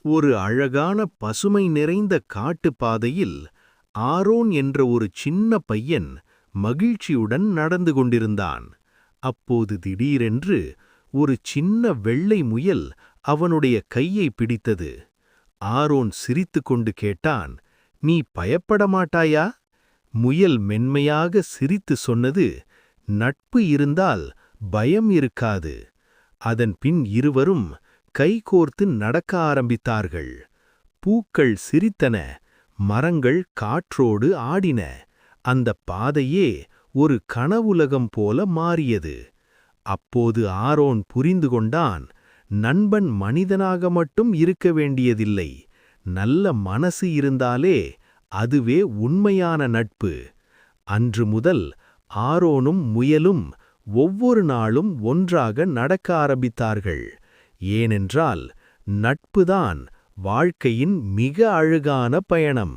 ஒரு அழகான பசுமை நிறைந்த காட்டுப்பாதையில் ஆரோன் என்ற ஒரு சின்ன பையன் மகிழ்ச்சியுடன் நடந்து கொண்டிருந்தான். அப்போது திடீரென்று ஒரு சின்ன வெள்ளை முயல் அவனுடைய கையை பிடித்தது. ஆரோன் சிரித்துக்கொண்டு கேட்டான், "நீ பயப்பட மாட்டாயா?" முயல் மென்மையாக சிரித்து சொன்னது, "நட்பு இருந்தால் பயம் இருக்காது." அதன் பின் இருவரும் கைகோர்த்து நடக்க ஆரம்பித்தார்கள். பூக்கள் சிரித்தன, மரங்கள் காற்றோடு ஆடின. அந்த பாதையே ஒரு கனவுலகம் போல மாறியது. அப்போது ஆரோன் புரிந்து கொண்டான், நண்பன் மனிதனாக மட்டும் இருக்க வேண்டியதில்லை, நல்ல மனசு இருந்தாலே அதுவே உண்மையான நட்பு. அன்று முதல் ஆரோனும் முயலும் ஒவ்வொரு நாளும் ஒன்றாக நடக்க ஆரம்பித்தார்கள். ஏனென்றால் நட்புதான் வாழ்க்கையின் மிக அழகான பயணம்.